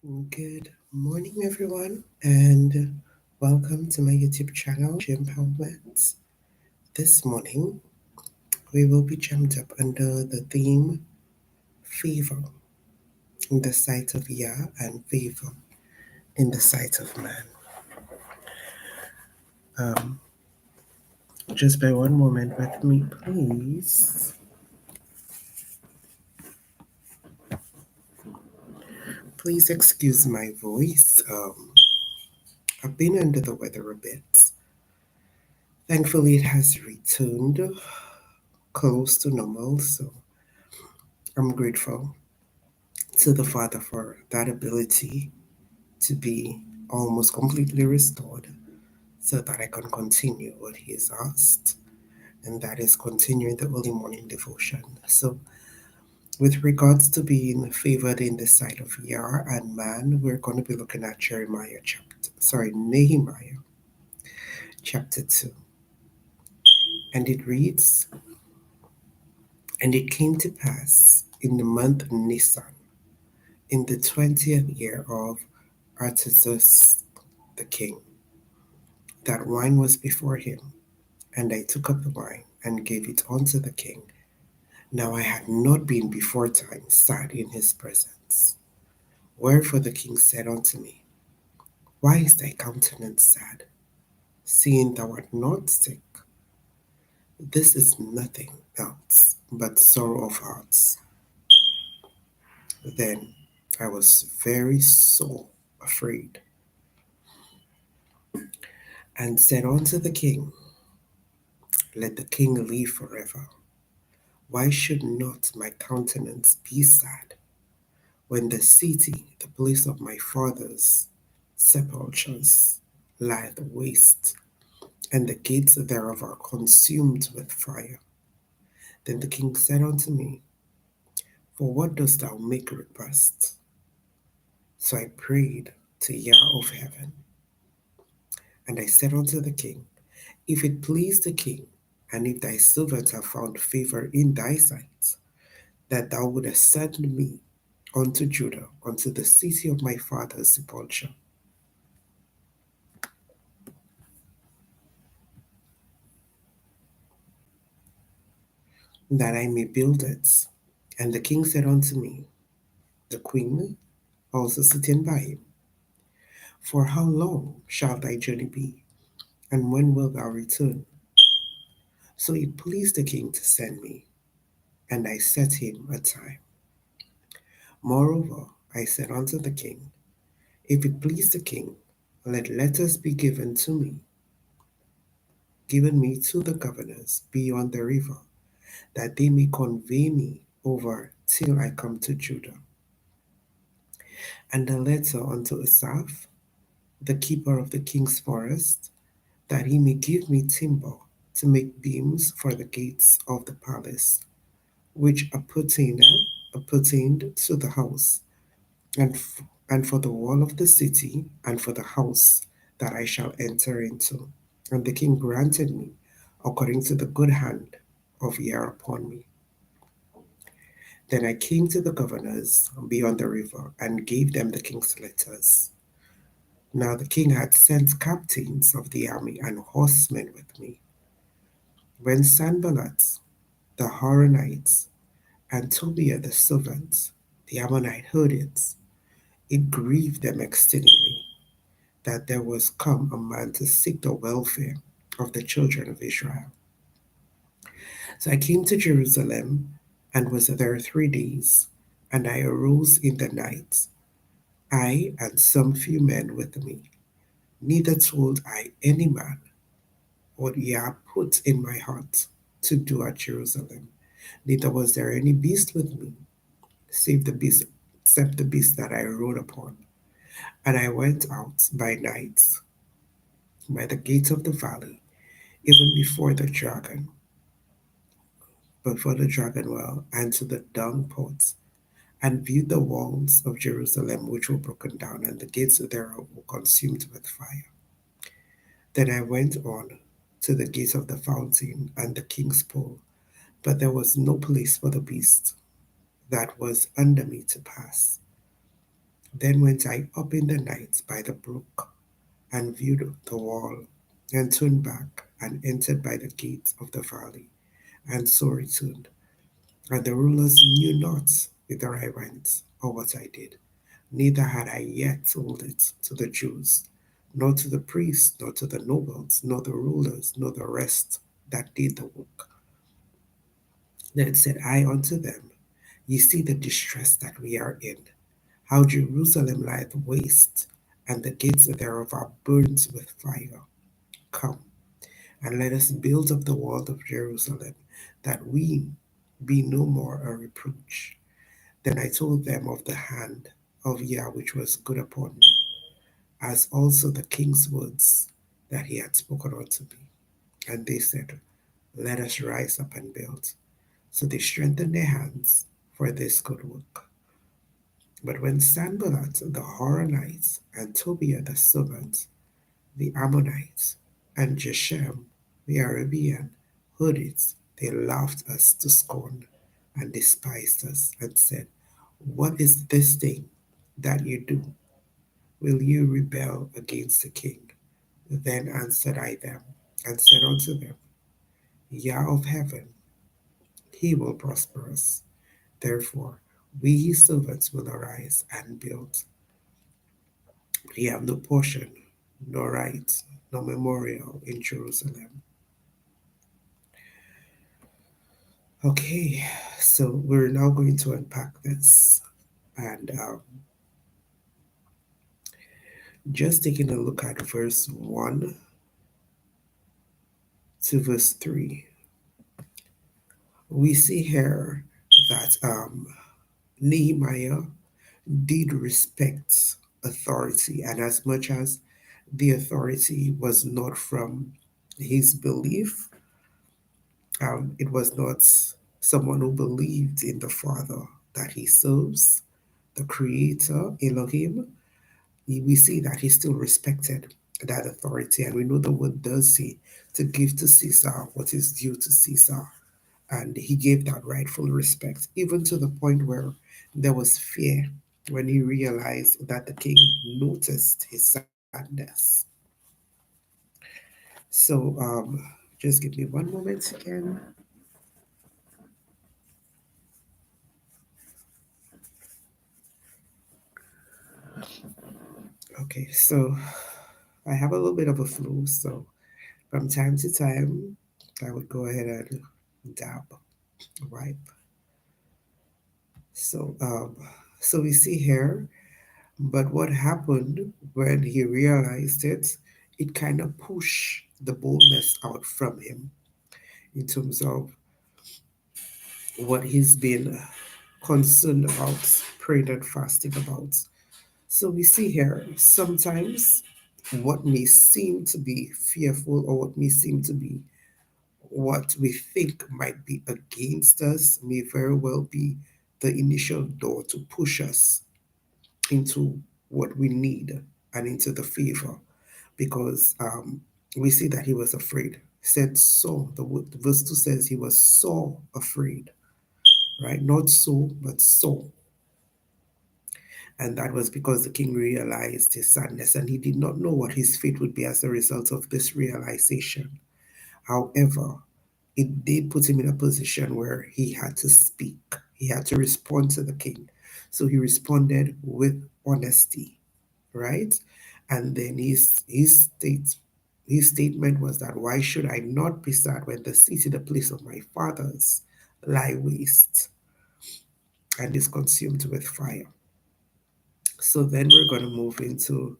Good morning, everyone, and welcome to my YouTube channel, J.E.M.E. This morning, we will be jammed up under the theme Favor in the sight of Yah and Favor in the sight of man. Um, just by one moment with me, please. Please excuse my voice. I've been under the weather a bit. Thankfully, it has returned close to normal, so I'm grateful to the Father for that ability to be almost completely restored so that I can continue what He has asked, and that is continuing the early morning devotion. So, with regards to being favored in the sight of Yah and man, we're going to be looking at Nehemiah chapter 2. And it reads, And it came to pass in the month Nisan, in the 20th year of Artaxerxes the king, that wine was before him, and I took up the wine and gave it unto the king. Now I had not been before time sad in his presence. Wherefore the king said unto me, Why is thy countenance sad, seeing thou art not sick? This is nothing else but sorrow of hearts. Then I was very sore afraid, and said unto the king, Let the king live forever. Why should not my countenance be sad, when the city, the place of my fathers' sepulchres, lieth waste, and the gates thereof are consumed with fire? Then the king said unto me, For what dost thou make request? So I prayed to Yah of heaven, and I said unto the king, If it please the king, and if thy servant have found favor in thy sight, that thou wouldest send me unto Judah, unto the city of my father's sepulchre, that I may build it. And the king said unto me, the queen also sitting by him, For how long shall thy journey be, and when wilt thou return? So it pleased the king to send me, and I set him a time. Moreover, I said unto the king, If it please the king, let letters be given me to the governors beyond the river, that they may convey me over till I come to Judah. And a letter unto Asaph, the keeper of the king's forest, that he may give me timber to make beams for the gates of the palace, which appertained to the house, and for the wall of the city, and for the house that I shall enter into. And the king granted me, according to the good hand of Yah upon me. Then I came to the governors beyond the river, and gave them the king's letters. Now the king had sent captains of the army and horsemen with me. When Sanballat the Horonite and Tobiah the servant, the Ammonite, heard it, it grieved them exceedingly that there was come a man to seek the welfare of the children of Israel. So I came to Jerusalem and was there 3 days, and I arose in the night, I and some few men with me. Neither told I any man what Yah put in my heart to do at Jerusalem. Neither was there any beast with me, save the beast, except the beast that I rode upon. And I went out by night by the gate of the valley, even before the dragon well, and to the dung pots, and viewed the walls of Jerusalem which were broken down, and the gates thereof were consumed with fire. Then I went on to the gate of the fountain and the king's pool, but there was no place for the beast that was under me to pass. Then went I up in the night by the brook, and viewed the wall, and turned back, and entered by the gate of the valley, and so returned. And the rulers knew not whither I went, or what I did, neither had I yet told it to the Jews, nor to the priests, nor to the nobles, nor the rulers, nor the rest that did the work. Then said I unto them, Ye see the distress that we are in, how Jerusalem lieth waste, and the gates thereof are burnt with fire. Come, and let us build up the wall of Jerusalem, that we be no more a reproach. Then I told them of the hand of Yah which was good upon me, as also the king's words that he had spoken unto me. And they said, Let us rise up and build. So they strengthened their hands for this good work. But when Sanballat the Horonite, and Tobiah the servant, the Ammonites, and Geshem the Arabian heard it, they laughed us to scorn and despised us, and said, What is this thing that you do? Will you rebel against the king? Then answered I them, and said unto them, Yah of heaven, he will prosper us. Therefore, we his servants will arise and build. We have no portion, no right, no memorial in Jerusalem. Okay, so we're now going to unpack this and just taking a look at verse 1 to verse 3. We see here that Nehemiah did respect authority, and as much as the authority was not from his belief, it was not someone who believed in the Father that he serves, the Creator, Elohim. We see that he still respected that authority, and we know the word does say to give to Caesar what is due to Caesar. And he gave that rightful respect, even to the point where there was fear when he realized that the king noticed his sadness. So, just give me one moment again. Okay, so I have a little bit of a flu, so from time to time, I would go ahead and dab, wipe. So, so we see here, but what happened when he realized it, it kind of pushed the boldness out from him in terms of what he's been concerned about, praying and fasting about. So we see here sometimes what may seem to be fearful or what may seem to be what we think might be against us may very well be the initial door to push us into what we need and into the favor because we see that he was afraid. Said so. The verse 2 says he was so afraid, right? Not so, but so. And that was because the king realized his sadness and he did not know what his fate would be as a result of this realization. However, it did put him in a position where he had to speak, he had to respond to the king. So he responded with honesty, right? And then his statement was that why should I not be sad when the city, the place of my fathers, lie waste and is consumed with fire? So then we're going to move into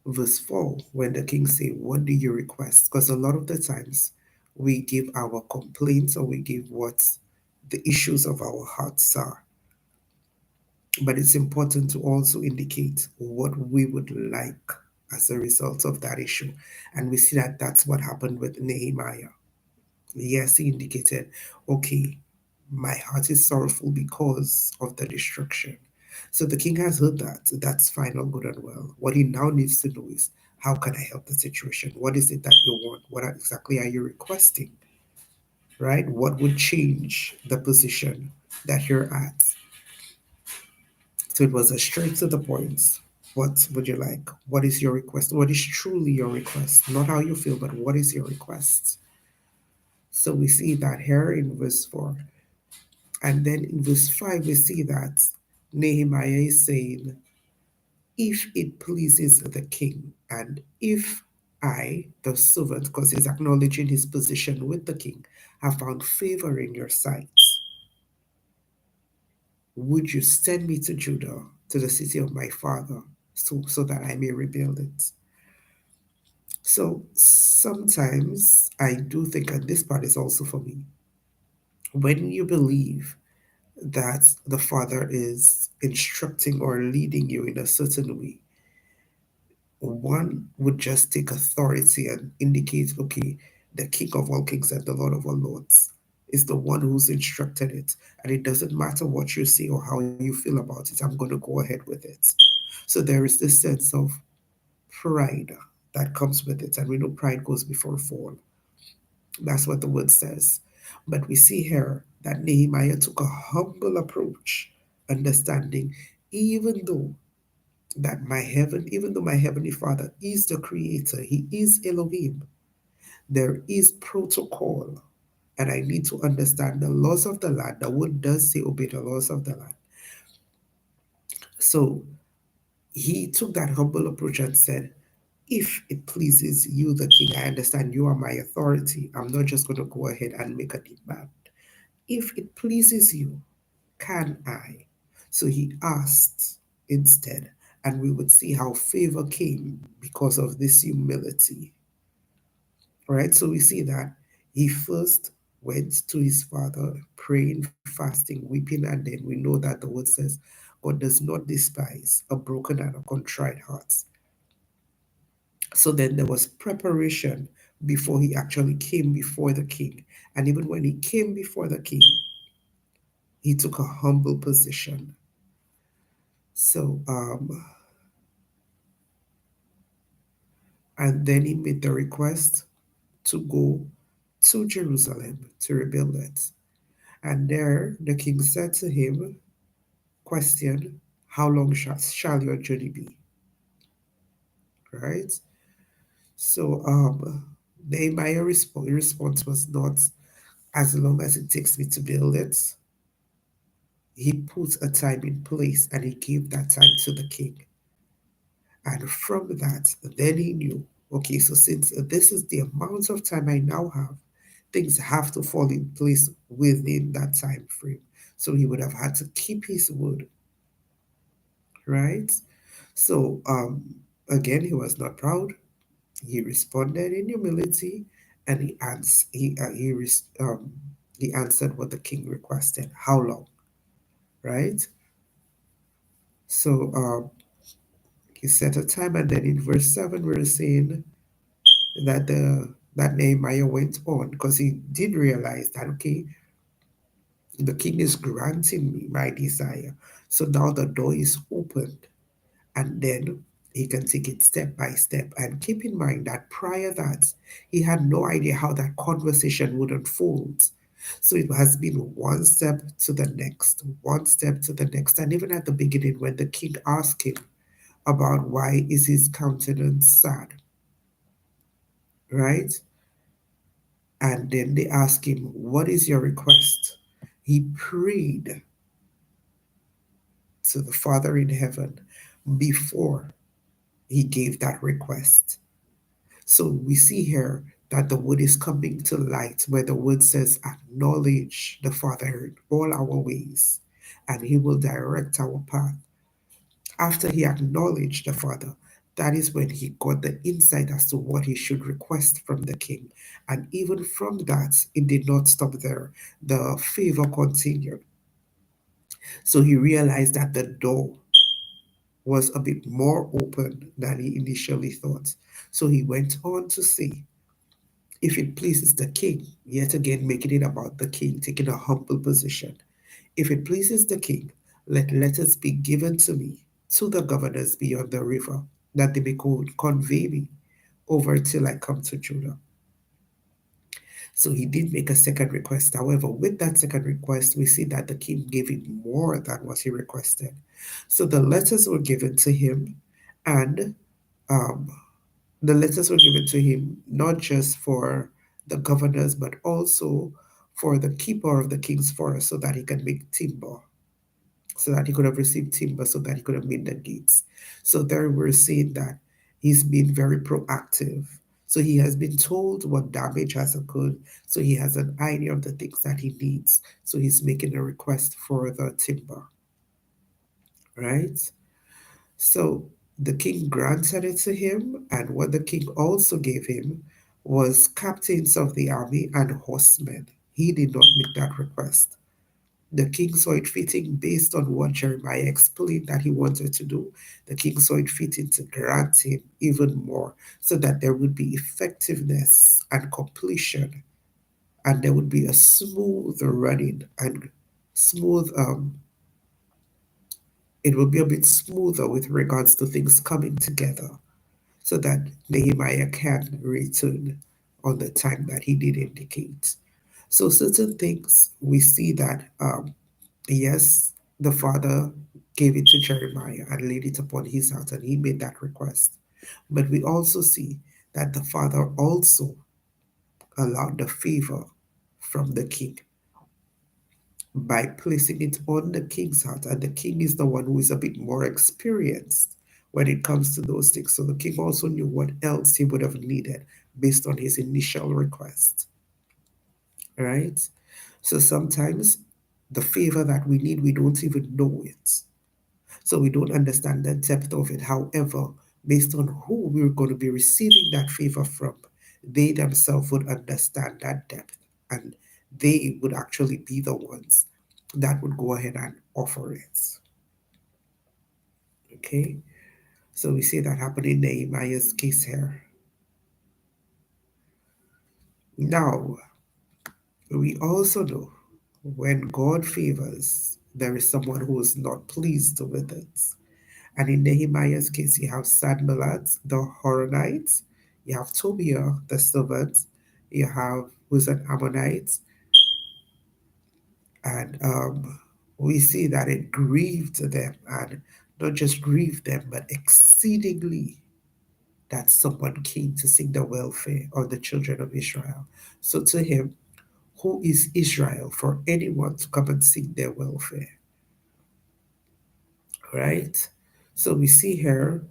verse 4 when the king say, What do you request? Because a lot of the times we give our complaints or we give what the issues of our hearts are. But it's important to also indicate what we would like as a result of that issue. And we see that that's what happened with Nehemiah. Yes, he indicated, okay, my heart is sorrowful because of the destruction. So the king has heard that. That's fine, all good and well. What he now needs to know is, how can I help the situation? What is it that you want? What exactly are you requesting? Right? What would change the position that you're at So it was a straight to the point. What would you like? What is your request? What is truly your request? Not how you feel, but what is your request? So we see that here in verse 4. And then in verse 5, we see that Nehemiah is saying, if it pleases the king, and if I, the servant, because he's acknowledging his position with the king, have found favor in your sight, would you send me to Judah, to the city of my father, so that I may rebuild it? So sometimes I do think, and this part is also for me, when you believe that the Father is instructing or leading you in a certain way, one would just take authority and indicate, okay, the King of all kings and the Lord of all lords is the one who's instructed it. And it doesn't matter what you say or how you feel about it, I'm going to go ahead with it. So there is this sense of pride that comes with it. And we know pride goes before fall. That's what the word says. But we see here that Nehemiah took a humble approach, understanding, even though even though my heavenly Father is the creator, he is Elohim, there is protocol. And I need to understand the laws of the land. The word does say obey the laws of the land. So he took that humble approach and said, if it pleases you, the king, I understand you are my authority. I'm not just going to go ahead and make a demand. If it pleases you, can I? So he asked instead, and we would see how favor came because of this humility. Right? So we see that he first went to his father, praying, fasting, weeping, and then we know that the word says, God does not despise a broken and a contrite heart. So then there was preparation before he actually came before the king. And even when he came before the king, he took a humble position. So, and then he made the request to go to Jerusalem to rebuild it. And there the king said to him, question, how long shall your journey be? Right? So Nehemiah's response was not, as long as it takes me to build it. He put a time in place and he gave that time to the king. And from that, then he knew, okay, so since this is the amount of time I now have, things have to fall in place within that time frame. So he would have had to keep his word, right? So again, he was not proud. He responded in humility, and he answered what the king requested. How long, right? So he set a time, and then in verse 7, we're saying that Nehemiah went on because he did realize that, okay, the king is granting me my desire. So now the door is opened, and then he can take it step by step. And keep in mind that prior that, he had no idea how that conversation would unfold. So it has been one step to the next, one step to the next. And even at the beginning, when the king asked him about why is his countenance sad, right? And then they asked him, what is your request? He prayed to the Father in heaven before he gave that request. So we see here that the word is coming to light where the word says, acknowledge the Father in all our ways, and he will direct our path. After he acknowledged the Father, that is when he got the insight as to what he should request from the king. And even from that, it did not stop there. The favor continued. So he realized that the door was a bit more open than he initially thought. So he went on to say, if it pleases the king, yet again making it about the king, taking a humble position. If it pleases the king, let letters be given to me, to the governors beyond the river, that they may convey me over till I come to Judah. So he did make a second request. However, with that second request, we see that the king gave him more than what he requested. So the letters were given to him, and um, the letters were given to him not just for the governors, but also for the keeper of the king's forest so that he can make timber, so that he could have received timber, so that he could have made the gates. So there we're seeing that he's been very proactive. So he has been told what damage has occurred. So he has an idea of the things that he needs. So he's making a request for the timber, right? So the king granted it to him, and what the king also gave him was captains of the army and horsemen. He did not make that request. The king saw it fitting based on what Jeremiah explained that he wanted to do. The king saw it fitting to grant him even more so that there would be effectiveness and completion, and there would be a smooth running and smooth, it will be a bit smoother with regards to things coming together so that Nehemiah can return on the time that he did indicate. So, certain things we see that yes, the father gave it to Jeremiah and laid it upon his heart, and he made that request. But we also see that the father also allowed the favor from the king by placing it on the king's heart, and the king is the one who is a bit more experienced when it comes to those things. So the king also knew what else he would have needed based on his initial request, right? So sometimes the favor that we need, we don't even know it. So we don't understand the depth of it. However, based on who we're going to be receiving that favor from, they themselves would understand that depth, and they would actually be the ones that would go ahead and offer it. Okay, so we see that happen in Nehemiah's case here. Now, we also know when God favors, there is someone who is not pleased with it. And in Nehemiah's case, you have Sanballat, the Horonite, you have Tobiah, the servant, you have who's an Ammonite, and we see that it grieved them, and not just grieved them, but exceedingly that someone came to seek the welfare of the children of Israel. So to him, who is Israel for anyone to come and seek their welfare, right? So we see here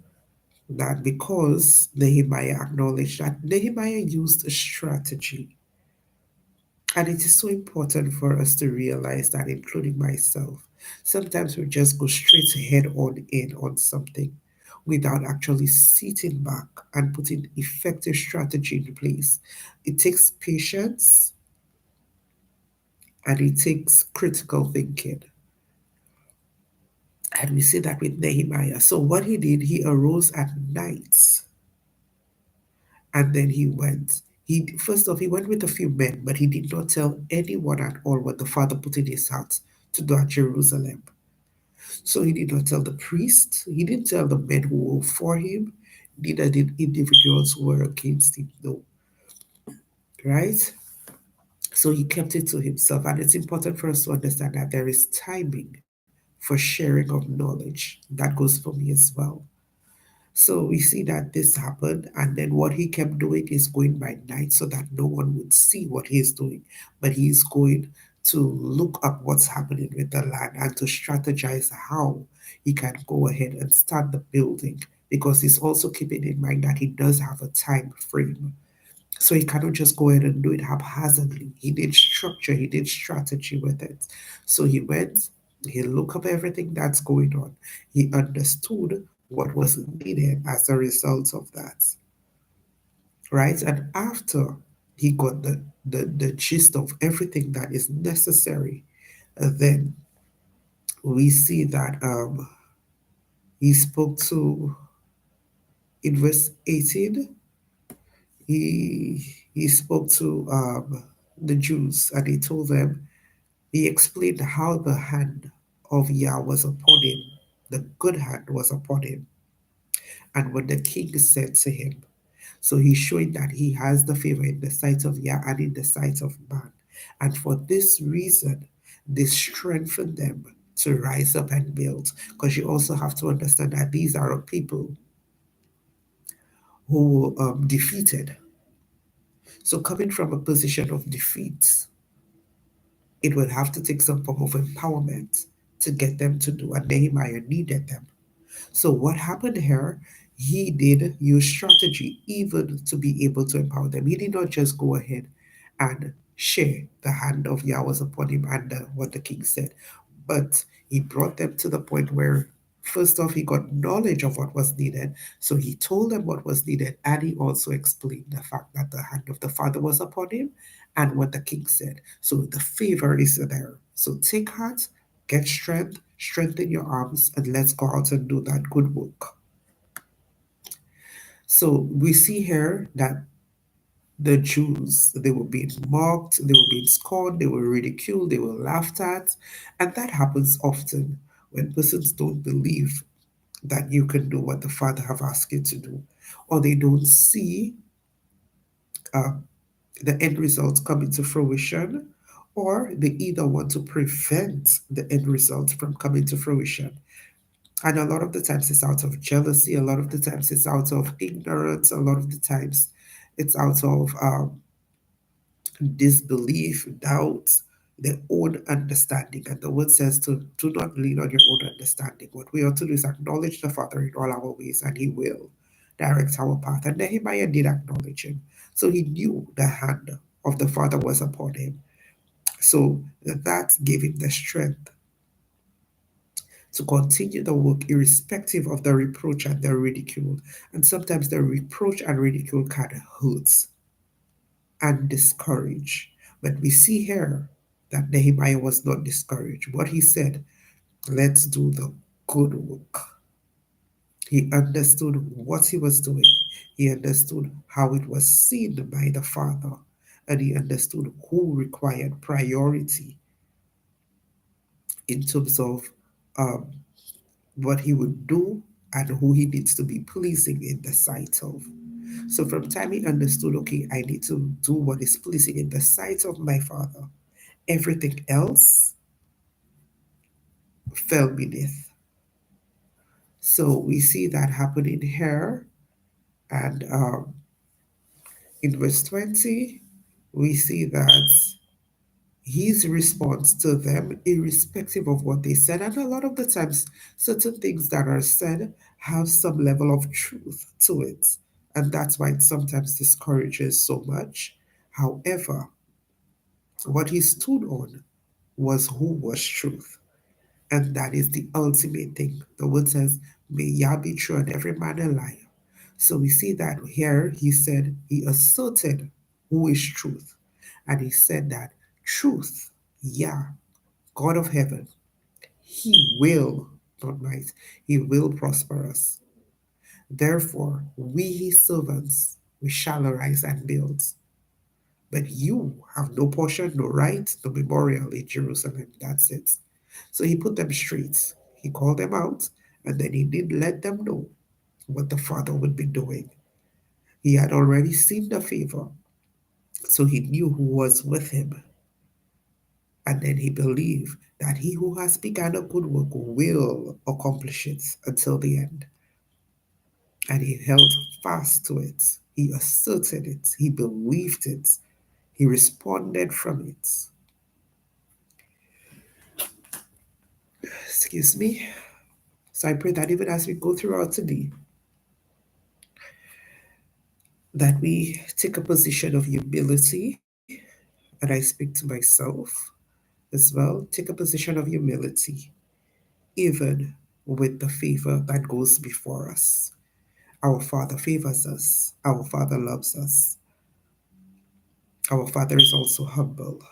that because Nehemiah acknowledged that Nehemiah used a strategy. And it is so important for us to realize that, including myself. Sometimes we just go straight head on in on something without actually sitting back and putting effective strategy in place. It takes patience and it takes critical thinking. And we see that with Nehemiah. So, what he did, he arose at night and then he went. He first off he went with a few men, but he did not tell anyone at all what the father put in his heart to do at Jerusalem. So he did not tell the priests, he didn't tell the men who were for him, neither did individuals who were against him. No, right? So he kept it to himself. And it's important for us to understand that there is timing for sharing of knowledge. That goes for me as well. So we see that this happened, and then what he kept doing is going by night so that no one would see what he's doing. But he's going to look up what's happening with the land and to strategize how he can go ahead and start the building, because he's also keeping in mind that he does have a time frame. So he cannot just go ahead and do it haphazardly. He did structure, he did strategy with it. So he went, he looked up everything that's going on. He understood what was needed as a result of that. Right? And after he got the gist of everything that is necessary, then we see that he spoke to, in verse 18, he spoke to the Jews, and he told them, he explained how the hand of Yah was upon him, the good hand was upon him, and what the king said to him. So he's showing that he has the favor in the sight of Yah and in the sight of man. And for this reason, this strengthened them to rise up and build. Because you also have to understand that these are a people who defeated. So coming from a position of defeat, it will have to take some form of empowerment to get them to do. And Nehemiah needed them. So what happened here? He did use strategy even to be able to empower them. He did not just go ahead and share the hand of Yah was upon him and what the king said, but he brought them to the point where first off he got knowledge of what was needed. So he told them what was needed, and he also explained the fact that the hand of the Father was upon him and what the king said. So the favor is there. So take heart, get strength, strengthen your arms, and let's go out and do that good work. So we see here that the Jews, they were being mocked, they were being scorned, they were ridiculed, they were laughed at. And that happens often when persons don't believe that you can do what the Father have asked you to do, or they don't see uh, the end result coming to fruition, or they either want to prevent the end result from coming to fruition. And a lot of the times it's out of jealousy, a lot of the times it's out of ignorance, a lot of the times it's out of disbelief, doubt, their own understanding. And the word says to do not lean on your own understanding. What we ought to do is acknowledge the Father in all our ways, and He will direct our path. And Nehemiah did acknowledge Him. So he knew the hand of the Father was upon him. So that gave him the strength to continue the work irrespective of the reproach and the ridicule. And sometimes the reproach and ridicule can hurt and discourage. But we see here that Nehemiah was not discouraged. What he said, let's do the good work. He understood what he was doing. He understood how it was seen by the Father. And he understood who required priority in terms of um, what he would do and who he needs to be pleasing in the sight of. So from time he understood, okay, I need to do what is pleasing in the sight of my Father. Everything else fell beneath. So we see that happening here. And in verse 20, we see that his response to them, irrespective of what they said, and a lot of the times, certain things that are said have some level of truth to it. And that's why it sometimes discourages so much. However, what he stood on was who was truth. And that is the ultimate thing. The word says, may Yah be true and every man a liar. So we see that here he said, he asserted who is truth. And he said that truth, Yah, God of heaven, he will, not might, he will prosper us. Therefore, we his servants, we shall arise and build. But you have no portion, no right, no memorial in Jerusalem. That's it. So he put them straight. He called them out, and then he did let them know what the Father would be doing. He had already seen the favor, so he knew who was with him. And then he believed that he who has begun a good work will accomplish it until the end. And he held fast to it. He asserted it. He believed it. He responded from it. Excuse me. So I pray that even as we go throughout today, that we take a position of humility, and I speak to myself as well, take a position of humility, even with the favor that goes before us. Our Father favors us, our Father loves us, our Father is also humble,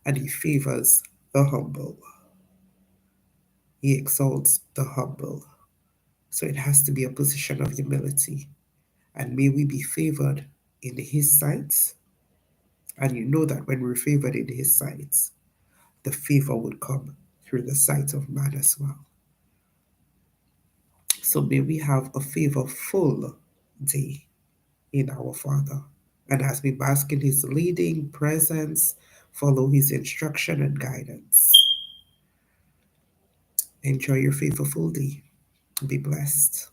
and He favors the humble, He exalts the humble. So it has to be a position of humility. And may we be favored in His sight. And you know that when we're favored in His sight, the favor would come through the sight of man as well. So may we have a favor full. day in our Father. And as we bask in His leading presence, follow His instruction and guidance. Enjoy your faithful day. Be blessed.